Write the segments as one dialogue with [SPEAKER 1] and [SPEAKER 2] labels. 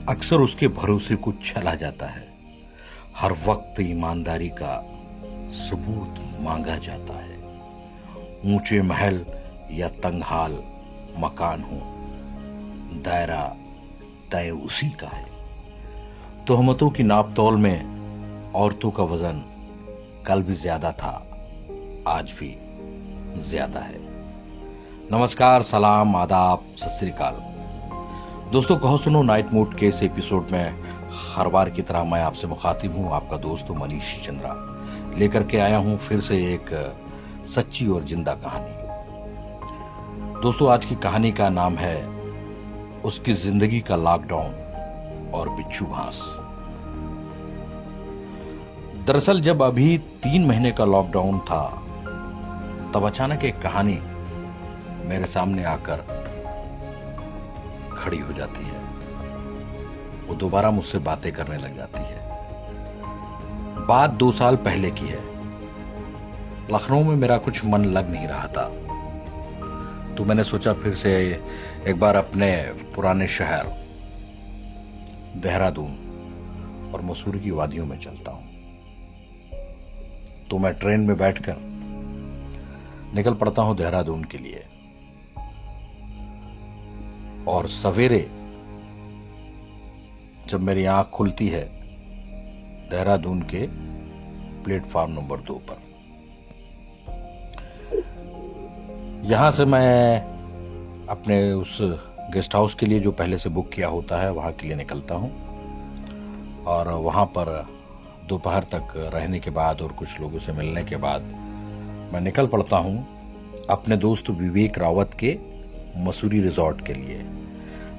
[SPEAKER 1] अक्सर उसके भरोसे को चला जाता है। हर वक्त ईमानदारी का सबूत मांगा जाता है। ऊंचे महल या तंगहाल मकान हो, दायरा तय उसी का है। तोहमतों की नापतौल में औरतों का वजन कल भी ज्यादा था, आज भी ज्यादा है। नमस्कार, सलाम, आदाब, सत श्री अकाल। दोस्तों, कहो सुनो नाइट मोड के इस एपिसोड में हर बार की तरह मैं आपसे मुखातिब हूं, आपका दोस्त मनीष चंद्रा, लेकर के आया हूं फिर से एक सच्ची और जिंदा कहानी। दोस्तों, आज की कहानी का नाम है उसकी जिंदगी का लॉकडाउन और बिच्छू घास। दरअसल जब अभी 3 महीने का लॉकडाउन था, तब अचानक एक कहानी मेरे सामने आकर खड़ी हो जाती है। वो दोबारा मुझसे बातें करने लग जाती है। बात 2 साल पहले की है। लखनऊ में मेरा कुछ मन लग नहीं रहा था, तो मैंने सोचा फिर से एक बार अपने पुराने शहर देहरादून और मसूरी की वादियों में चलता हूं। तो मैं ट्रेन में बैठकर निकल पड़ता हूं देहरादून के लिए। और सवेरे जब मेरी आंख खुलती है देहरादून के प्लेटफॉर्म नंबर 2 पर, यहां से मैं अपने उस गेस्ट हाउस के लिए जो पहले से बुक किया होता है वहां के लिए निकलता हूं। और वहां पर दोपहर तक रहने के बाद और कुछ लोगों से मिलने के बाद मैं निकल पड़ता हूं अपने दोस्त विवेक रावत के मसूरी रिजॉर्ट के लिए,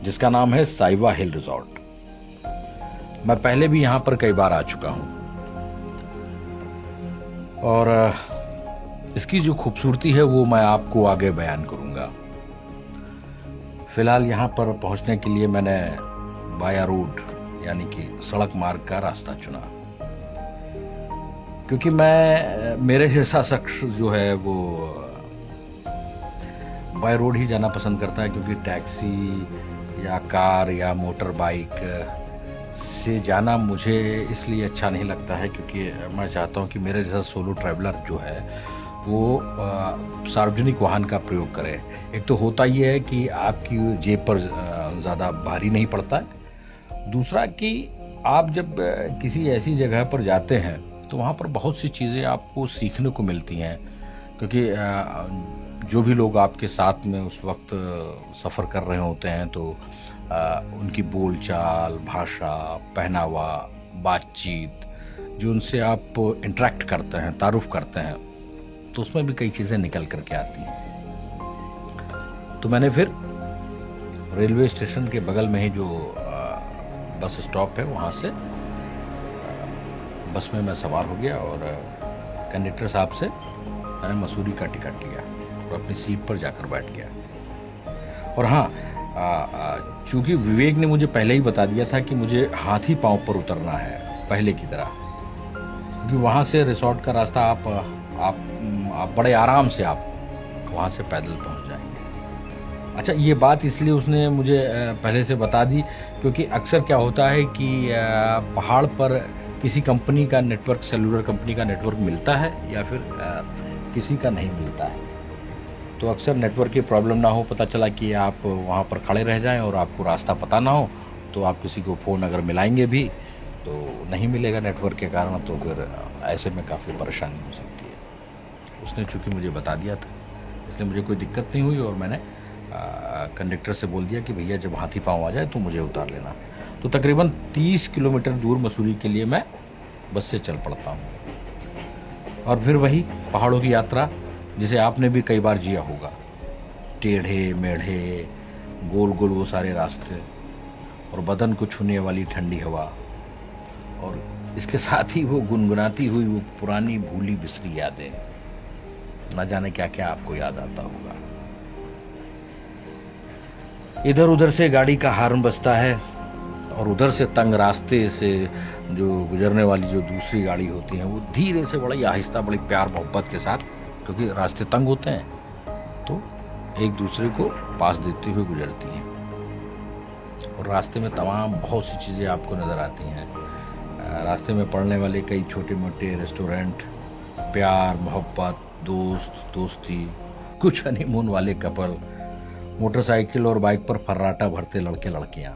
[SPEAKER 1] जिसका नाम है साइवा हिल रिजॉर्ट। मैं पहले भी यहां पर कई बार आ चुका हूं और इसकी जो खूबसूरती है वो मैं आपको आगे बयान करूंगा। फिलहाल यहां पर पहुंचने के लिए मैंने बाया रोड यानी कि सड़क मार्ग का रास्ता चुना, क्योंकि मेरे जैसा शख्स जो है वो बाय रोड ही जाना पसंद करता है, क्योंकि टैक्सी या कार या मोटर बाइक से जाना मुझे इसलिए अच्छा नहीं लगता है, क्योंकि मैं चाहता हूं कि मेरे जैसा सोलो ट्रैवलर जो है वो सार्वजनिक वाहन का प्रयोग करे। एक तो होता ये है कि आपकी जेब पर ज़्यादा भारी नहीं पड़ता है, दूसरा कि आप जब किसी ऐसी जगह पर जाते हैं तो वहाँ पर बहुत सी चीज़ें आपको सीखने को मिलती हैं, क्योंकि जो भी लोग आपके साथ में उस वक्त सफ़र कर रहे होते हैं तो उनकी बोलचाल, भाषा, पहनावा, बातचीत, जो उनसे आप इंटरेक्ट करते हैं, तारुफ करते हैं, तो उसमें भी कई चीज़ें निकल करके आती हैं। तो मैंने फिर रेलवे स्टेशन के बगल में ही जो बस स्टॉप है वहाँ से बस में मैं सवार हो गया और कंडक्टर साहब से मैंने मसूरी का टिकट लिया और अपनी सीट पर जाकर बैठ गया। और हाँ, चूंकि विवेक ने मुझे पहले ही बता दिया था कि मुझे हाथी पांव पर उतरना है पहले की तरह, क्योंकि वहाँ से रिसोर्ट का रास्ता आप बड़े आराम से आप वहाँ से पैदल पहुँच जाएंगे। अच्छा, ये बात इसलिए उसने मुझे पहले से बता दी क्योंकि अक्सर क्या होता है कि पहाड़ पर किसी कंपनी का नेटवर्क, सेलुलर कंपनी का नेटवर्क मिलता है या फिर किसी का नहीं मिलता है। तो अक्सर नेटवर्क की प्रॉब्लम ना हो, पता चला कि आप वहाँ पर खड़े रह जाएं और आपको रास्ता पता ना हो, तो आप किसी को फ़ोन अगर मिलाएंगे भी तो नहीं मिलेगा नेटवर्क के कारण, तो फिर ऐसे में काफ़ी परेशानी हो सकती है। उसने चूँकि मुझे बता दिया था इसलिए मुझे कोई दिक्कत नहीं हुई और मैंने कंडक्टर से बोल दिया कि भैया जब हाथी पाँव आ जाए तो मुझे उतार लेना। तो तकरीबन 30 किलोमीटर दूर मसूरी के लिए मैं बस से चल पड़ता हूँ। और फिर वही पहाड़ों की यात्रा जिसे आपने भी कई बार जिया होगा। टेढ़े मेढ़े, गोल गोल वो सारे रास्ते और बदन को छूने वाली ठंडी हवा, और इसके साथ ही वो गुनगुनाती हुई वो पुरानी भूली बिसरी यादें। न जाने क्या क्या आपको याद आता होगा। इधर उधर से गाड़ी का हॉर्न बजता है और उधर से तंग रास्ते से जो गुजरने वाली जो दूसरी गाड़ी होती है वो धीरे से, बड़ी आहिस्ता, बड़ी प्यार मोहब्बत के साथ, क्योंकि रास्ते तंग होते हैं, तो एक दूसरे को पास देते हुए गुजरती हैं। और रास्ते में तमाम बहुत सी चीज़ें आपको नज़र आती हैं। रास्ते में पड़ने वाले कई छोटे मोटे रेस्टोरेंट, प्यार मोहब्बत, दोस्त दोस्ती, कुछ हनीमून वाले कपल, मोटरसाइकिल और बाइक पर फर्राटा भरते लड़के लड़कियां।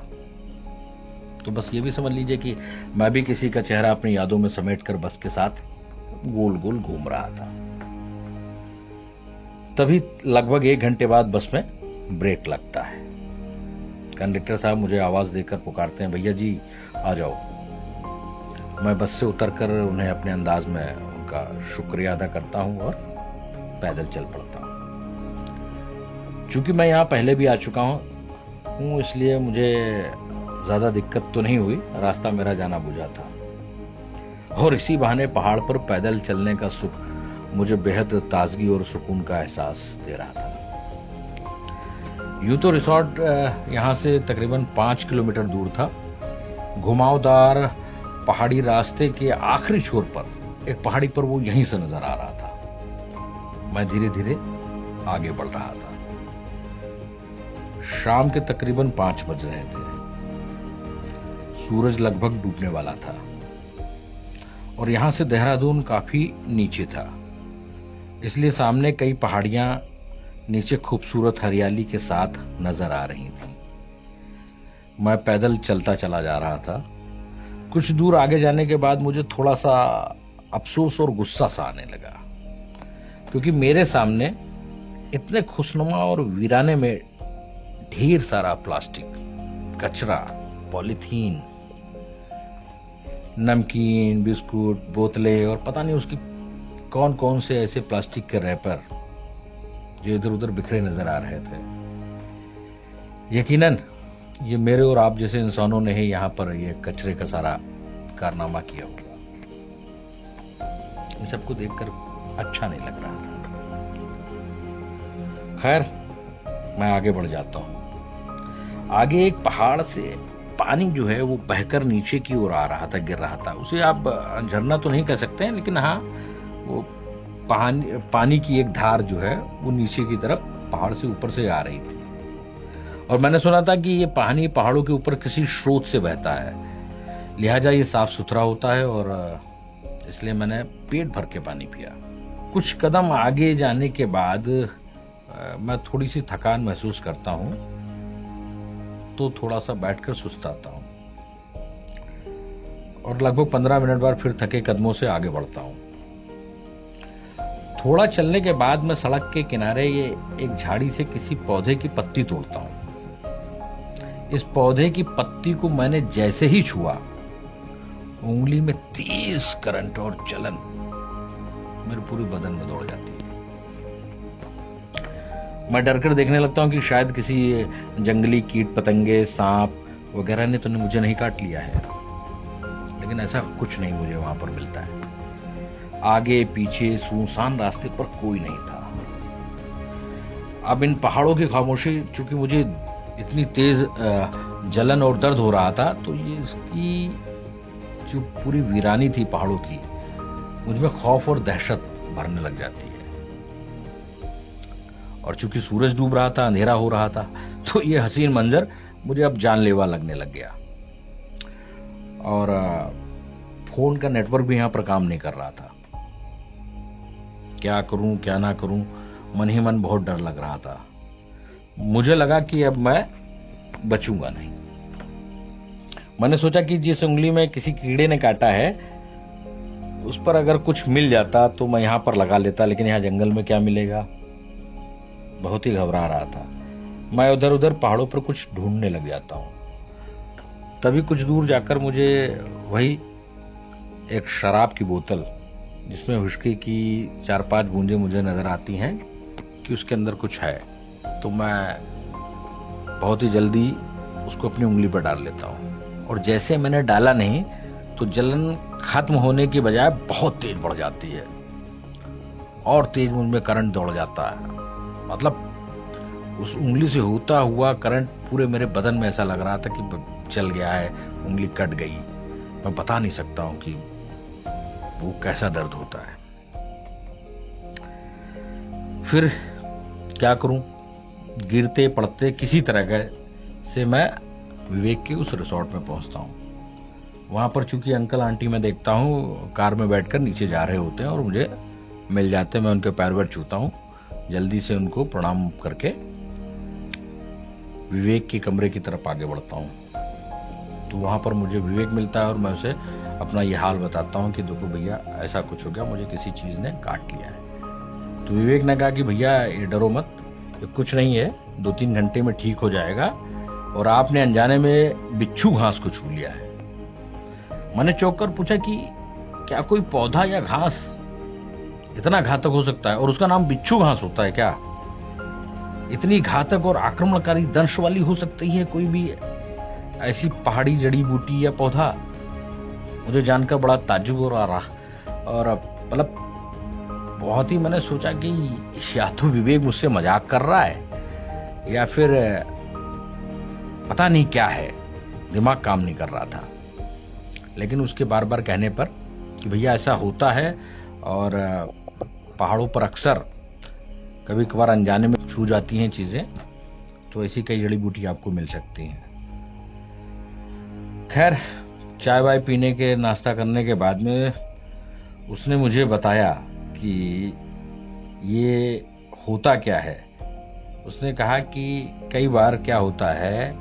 [SPEAKER 1] तो बस ये भी समझ लीजिए कि मैं भी किसी का चेहरा अपनी यादों में समेटकर बस के साथ गोल गोल घूम रहा था। तभी लगभग 1 घंटे बाद बस में ब्रेक लगता है। कंडक्टर साहब मुझे आवाज देकर पुकारते हैं, भैया जी आ जाओ। मैं बस से उतरकर उन्हें अपने अंदाज में उनका शुक्रिया अदा करता हूं और पैदल चल पड़ता हूं। चूंकि मैं यहाँ पहले भी आ चुका हूं इसलिए मुझे ज्यादा दिक्कत तो नहीं हुई। रास्ता मेरा जाना बुझा था और इसी बहाने पहाड़ पर पैदल चलने का सुख मुझे बेहद ताजगी और सुकून का एहसास दे रहा था। यूं तो रिसोर्ट यहाँ से तकरीबन 5 किलोमीटर दूर था। घुमावदार पहाड़ी रास्ते के आखिरी छोर पर एक पहाड़ी पर वो यहीं से नजर आ रहा था। मैं धीरे धीरे आगे बढ़ रहा था। शाम के तकरीबन 5 बज रहे थे। सूरज लगभग डूबने वाला था और यहां से देहरादून काफी नीचे था, इसलिए सामने कई पहाड़ियां नीचे खूबसूरत हरियाली के साथ नजर आ रही थी। मैं पैदल चलता चला जा रहा था। कुछ दूर आगे जाने के बाद मुझे थोड़ा सा अफसोस और गुस्सा सा आने लगा, क्योंकि मेरे सामने इतने खुशनुमा और वीराने में ढेर सारा प्लास्टिक, कचरा, पॉलीथीन, नमकीन, बिस्कुट, बोतलें और पता नहीं उसकी कौन कौन से ऐसे प्लास्टिक के रैपर जो इधर उधर बिखरे नजर आ रहे थे। यकीनन ये मेरे और आप जैसे इंसानों ने ही यहाँ पर ये कचरे का सारा कारनामा किया होगा। इन सबको देखकर अच्छा नहीं लग रहा था। खैर, मैं आगे बढ़ जाता हूँ। आगे एक पहाड़ से पानी जो है वो बहकर नीचे की ओर आ रहा था, गिर रहा था। उसे आप झरना तो नहीं कह सकते हैं, लेकिन हाँ, वो पानी की एक धार जो है वो नीचे की तरफ पहाड़ से ऊपर से आ रही थी। और मैंने सुना था कि ये पानी पहाड़ों के ऊपर किसी स्रोत से बहता है, लिहाजा ये साफ सुथरा होता है और इसलिए मैंने पेट भर के पानी पिया। कुछ कदम आगे जाने के बाद मैं थोड़ी सी थकान महसूस करता हूं, तो थोड़ा सा बैठकर सुस्ताता हूं और लगभग 15 मिनट बाद फिर थके कदमों से आगे बढ़ता हूं। थोड़ा चलने के बाद मैं सड़क के किनारे ये एक झाड़ी से किसी पौधे की पत्ती तोड़ता हूं। इस पौधे की पत्ती को मैंने जैसे ही छुआ, उंगली में तेज करंट और जलन मेरे पूरे बदन में दौड़ जाती है। मैं डरकर देखने लगता हूं कि शायद किसी जंगली कीट पतंगे, सांप वगैरह ने तो मुझे नहीं काट लिया है, लेकिन ऐसा कुछ नहीं मुझे वहां पर मिलता है। आगे पीछे सुनसान रास्ते पर कोई नहीं था। अब इन पहाड़ों की खामोशी, चूंकि मुझे इतनी तेज जलन और दर्द हो रहा था, तो ये इसकी जो पूरी वीरानी थी पहाड़ों की, मुझमें खौफ और दहशत भरने लग जाती है। और चूंकि सूरज डूब रहा था, अंधेरा हो रहा था, तो ये हसीन मंजर मुझे अब जानलेवा लगने लग गया। और फोन का नेटवर्क भी यहां पर काम नहीं कर रहा था। क्या करूं क्या ना करूं, मन ही मन बहुत डर लग रहा था। मुझे लगा कि अब मैं बचूंगा नहीं। मैंने सोचा कि जिस उंगली में किसी कीड़े ने काटा है, उस पर अगर कुछ मिल जाता तो मैं यहां पर लगा लेता, लेकिन यहां जंगल में क्या मिलेगा। बहुत ही घबरा रहा था। मैं उधर उधर पहाड़ों पर कुछ ढूंढने लग जाता हूं। तभी कुछ दूर जाकर मुझे वही एक शराब की बोतल, जिसमें हुस्की की 4-5 बूंदें मुझे नजर आती हैं कि उसके अंदर कुछ है, तो मैं बहुत ही जल्दी उसको अपनी उंगली पर डाल लेता हूं। और जैसे मैंने डाला नहीं, तो जलन खत्म होने की बजाय बहुत तेज बढ़ जाती है और तेज मुझमें करंट दौड़ जाता है। मतलब उस उंगली से होता हुआ करंट पूरे मेरे बदन में ऐसा लग रहा था कि चल गया है, उंगली कट गई। मैं बता नहीं सकता हूं कि वो कैसा दर्द होता है। फिर क्या करूं, गिरते पड़ते किसी तरह से मैं विवेक के उस रिसोर्ट में पहुंचता हूँ। वहाँ पर चूंकि अंकल आंटी मैं देखता हूँ कार में बैठकर नीचे जा रहे होते हैं और मुझे मिल जाते हैं। मैं उनके पैर वैर छूता हूँ, जल्दी से उनको प्रणाम करके विवेक के कमरे की तरफ आगे बढ़ता हूँ। तो वहाँ पर मुझे विवेक मिलता है और मैं उसे अपना ये हाल बताता हूँ कि देखो भैया ऐसा कुछ हो गया, मुझे किसी चीज़ ने काट लिया है। तो विवेक ने कहा कि भैया ये डरो मत, ये कुछ नहीं है, 2-3 घंटे में ठीक हो जाएगा, और आपने अनजाने में बिच्छू घास को छू लिया है। मैंने चौंक कर पूछा कि क्या कोई पौधा या घास इतना घातक हो सकता है, और उसका नाम बिच्छू घास होता है क्या? इतनी घातक और आक्रमणकारी दंश वाली हो सकती है कोई भी ऐसी पहाड़ी जड़ी बूटी या पौधा? मुझे जानकर बड़ा ताज्जुब हो रहा, और मतलब बहुत ही मैंने सोचा कि या तो विवेक मुझसे मजाक कर रहा है या फिर पता नहीं क्या है, दिमाग काम नहीं कर रहा था। लेकिन उसके बार बार कहने पर कि भैया ऐसा होता है, और पहाड़ों पर अक्सर कभी कभार अनजाने में छू जाती हैं चीजें, तो ऐसी कई जड़ी बूटी आपको मिल सकती हैं। खैर, चाय वाय पीने के नाश्ता करने के बाद में उसने मुझे बताया कि ये होता क्या है। उसने कहा कि कई बार क्या होता है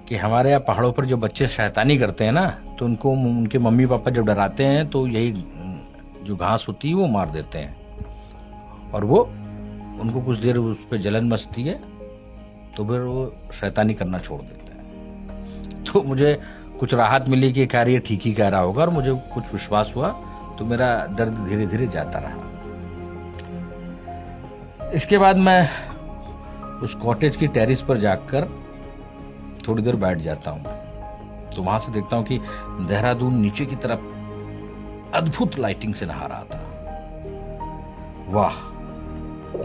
[SPEAKER 1] कि हमारे यहाँ पहाड़ों पर जो बच्चे शैतानी करते हैं ना, तो उनको उनके मम्मी पापा जब डराते हैं तो यही जो घास होती है वो मार देते हैं, और वो उनको कुछ देर उस पर जलन मचती है तो फिर वो शैतानी करना छोड़ देते हैं। तो मुझे कुछ राहत मिली कि कार्य ठीक ही कह रहा होगा, और मुझे कुछ विश्वास हुआ, तो मेरा दर्द धीरे धीरे जाता रहा। इसके बाद मैं उस कॉटेज की टेरिस पर जाकर थोड़ी देर बैठ जाता हूं। तो वहां से देखता हूं कि देहरादून नीचे की तरफ अद्भुत लाइटिंग से नहा रहा था। वाह,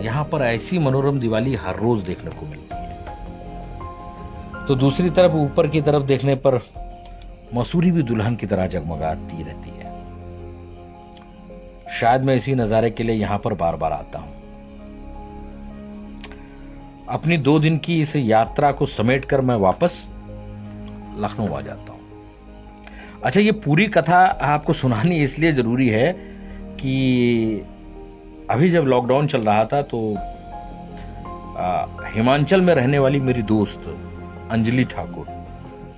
[SPEAKER 1] यहां पर ऐसी मनोरम दिवाली हर रोज देखने को मिलती है। तो दूसरी तरफ ऊपर की तरफ देखने पर मसूरी भी दुल्हन की तरह जगमगाती रहती है। शायद मैं इसी नजारे के लिए यहां पर बार बार आता हूं। अपनी 2 दिन की इस यात्रा को समेटकर मैं वापस लखनऊ आ जाता हूं। अच्छा, ये पूरी कथा आपको सुनानी इसलिए जरूरी है कि अभी जब लॉकडाउन चल रहा था तो हिमाचल में रहने वाली मेरी दोस्त अंजलि ठाकुर,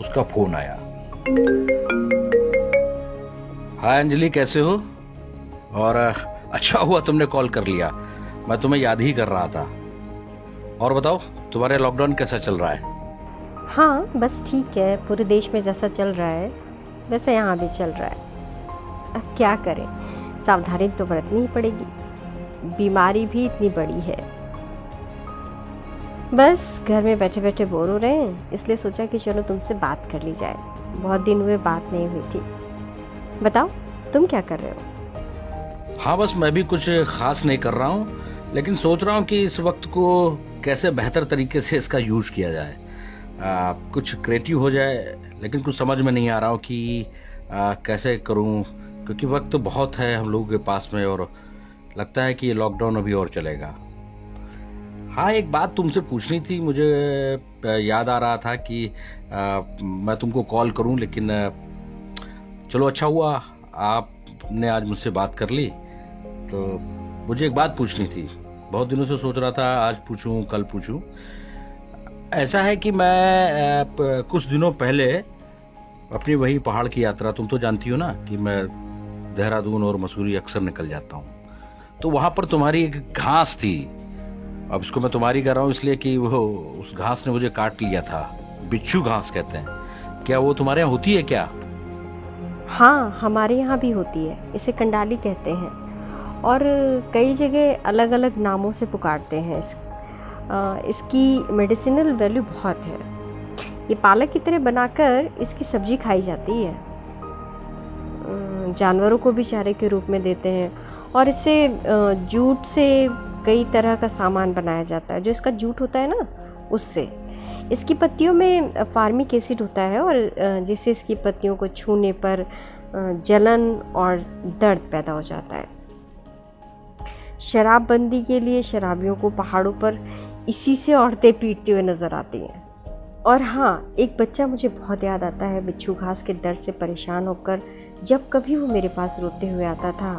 [SPEAKER 1] उसका फोन आया। हाय अंजलि, कैसे हो? और अच्छा हुआ तुमने कॉल कर लिया, मैं तुम्हें याद ही कर रहा था। और बताओ, तुम्हारे लॉकडाउन कैसा चल रहा है?
[SPEAKER 2] हाँ, बस ठीक है। पूरे देश में जैसा चल रहा है वैसे यहाँ भी चल रहा है। अब क्या करें, सावधानी तो बरतनी ही पड़ेगी। बीमारी भी इतनी बड़ी है। बस घर में बैठे बैठे बोर हो रहे हैं, इसलिए सोचा कि चलो तुमसे बात कर ली जाए। बहुत दिन हुए बात नहीं हुई थी। बताओ, तुम क्या कर रहे हो?
[SPEAKER 1] हाँ, बस मैं भी कुछ खास नहीं कर रहा हूँ, लेकिन सोच रहा हूँ कि इस वक्त को कैसे बेहतर तरीके से इसका यूज किया जाए, कुछ क्रिएटिव हो जाए। लेकिन कुछ समझ में नहीं आ रहा हूँ कि कैसे करूँ, क्योंकि वक्त बहुत है हम लोगों के पास में, और लगता है कि ये लॉकडाउन अभी और चलेगा। हाँ, एक बात तुमसे पूछनी थी, मुझे याद आ रहा था कि मैं तुमको कॉल करूं, लेकिन चलो अच्छा हुआ आपने आज मुझसे बात कर ली। तो मुझे एक बात पूछनी थी, बहुत दिनों से सोच रहा था आज पूछूं कल पूछूं। ऐसा है कि मैं कुछ दिनों पहले अपनी वही पहाड़ की यात्रा, तुम तो जानती हो ना कि मैं देहरादून और मसूरी अक्सर निकल जाता हूँ, तो वहां पर तुम्हारी एक घास थी। अब इसको मैं तुम्हारी कर रहा हूँ इसलिए कि वो उस घास ने मुझे काट लिया था। बिच्छू घास कहते हैं, क्या वो तुम्हारे यहाँ होती है क्या?
[SPEAKER 2] हाँ, हमारे यहाँ भी होती है। इसे कंडाली कहते हैं, और कई जगह अलग अलग नामों से पुकारते हैं। इसकी मेडिसिनल वैल्यू बहुत है। ये पालक की तरह बनाकर इसकी सब्जी खाई जाती है। जानवरों को भी चारे के रूप में देते हैं, और इससे जूट से कई तरह का सामान बनाया जाता है। जो इसका जूट होता है ना, उससे। इसकी पत्तियों में फार्मिक एसिड होता है, और जिससे इसकी पत्तियों को छूने पर जलन और दर्द पैदा हो जाता है। शराबबंदी के लिए शराबियों को पहाड़ों पर इसी से औरतें पीटती हुए नजर आती हैं। और हाँ, एक बच्चा मुझे बहुत याद आता है, बिच्छू घास के दर्द से परेशान होकर जब कभी वो मेरे पास रोते हुए आता था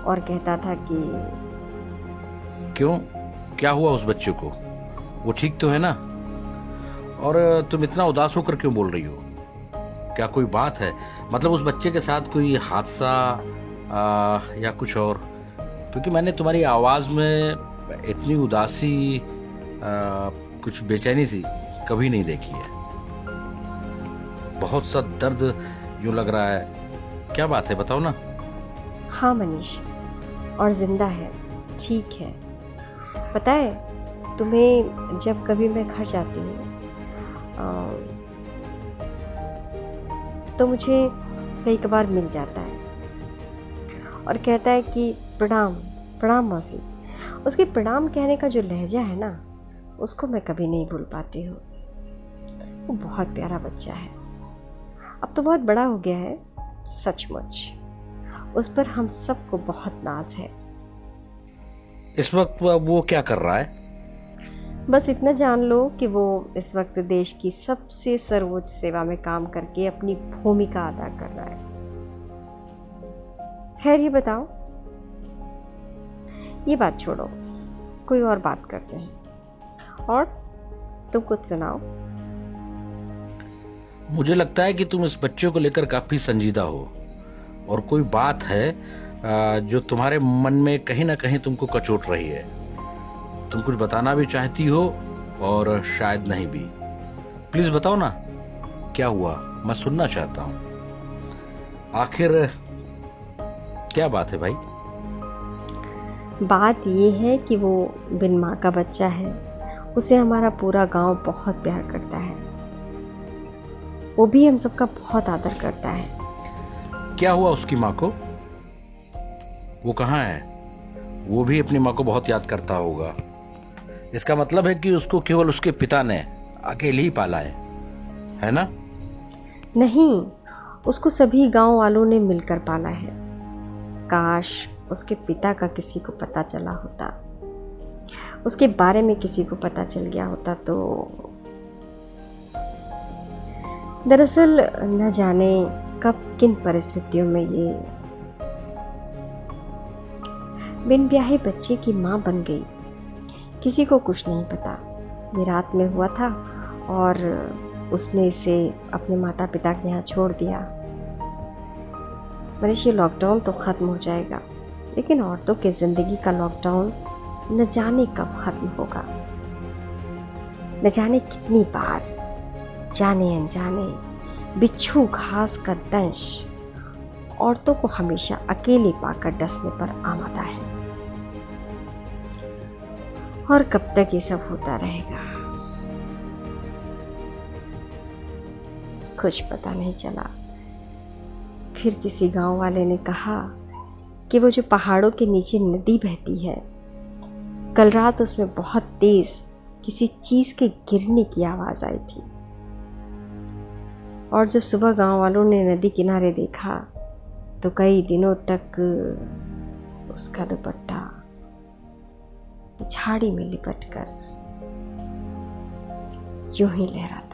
[SPEAKER 2] और कहता था कि
[SPEAKER 1] क्यों, क्या हुआ उस बच्चे को? वो ठीक तो है ना? और तुम इतना उदास होकर क्यों बोल रही हो? क्या कोई बात है? मतलब उस बच्चे के साथ कोई हादसा या कुछ और? क्योंकि मैंने तुम्हारी आवाज में इतनी उदासी, कुछ बेचैनी सी कभी नहीं देखी है। बहुत सा दर्द यूं लग रहा है। क्या बात है, बताओ ना।
[SPEAKER 2] हाँ मनीष, और जिंदा है, ठीक है। पता है तुम्हें, जब कभी मैं घर जाती हूँ तो मुझे कई कबार मिल जाता है और कहता है कि प्रणाम प्रणाम मौसी। उसके प्रणाम कहने का जो लहजा है ना, उसको मैं कभी नहीं भूल पाती हूँ। वो बहुत प्यारा बच्चा है, अब तो बहुत बड़ा हो गया है। सचमुच उस पर हम सबको बहुत नाज है।
[SPEAKER 1] इस वक्त वो क्या कर रहा है?
[SPEAKER 2] बस इतना जान लो कि वो इस वक्त देश की सबसे सर्वोच्च सेवा में काम करके अपनी भूमिका अदा कर रहा है। खैर ये बताओ, ये बात छोड़ो, कोई और बात करते हैं। और तुम कुछ सुनाओ।
[SPEAKER 1] मुझे लगता है कि तुम इस बच्चे को लेकर काफी संजीदा हो और कोई बात है जो तुम्हारे मन में कहीं ना कहीं तुमको कचोट रही है। तुम कुछ बताना भी चाहती हो और शायद नहीं भी। प्लीज बताओ ना, क्या हुआ? मैं सुनना चाहता हूं। आखिर क्या बात है भाई?
[SPEAKER 2] बात ये है कि वो बिन माँ का बच्चा है। उसे हमारा पूरा गांव बहुत प्यार करता है। वो भी हम सबका बहुत आदर करता है।
[SPEAKER 1] क्या हुआ उसकी माँ को? वो कहाँ है? वो भी अपनी माँ को बहुत याद करता होगा। इसका मतलब है कि उसको केवल उसके पिता ने अकेले ही पाला है ना?
[SPEAKER 2] नहीं, उसको सभी गांव वालों ने मिलकर पाला है। काश उसके पिता का किसी को पता चला होता, उसके बारे में किसी को पता चल गया होता तो। दरअसल न जाने कब किन परिस्थितियों में ये बिन ब्याहे बच्चे की माँ बन गई, किसी को कुछ नहीं पता। ये रात में हुआ था और उसने इसे अपने माता पिता के यहाँ छोड़ दिया। मनीष, ये लॉकडाउन तो ख़त्म हो जाएगा, लेकिन औरतों की ज़िंदगी का लॉकडाउन न जाने कब ख़त्म होगा। न जाने कितनी बार जाने अनजाने बिच्छू घास का दंश औरतों को हमेशा अकेले पाकर डसने पर आमादा है। और कब तक ये सब होता रहेगा, कुछ पता नहीं चला। फिर किसी गांव वाले ने कहा कि वो जो पहाड़ों के नीचे नदी बहती है, कल रात उसमें बहुत तेज किसी चीज के गिरने की आवाज आई थी। और जब सुबह गांव वालों ने नदी किनारे देखा तो कई दिनों तक उसका दुपट्टा झाड़ी में लिपटकर यूं ही लहराता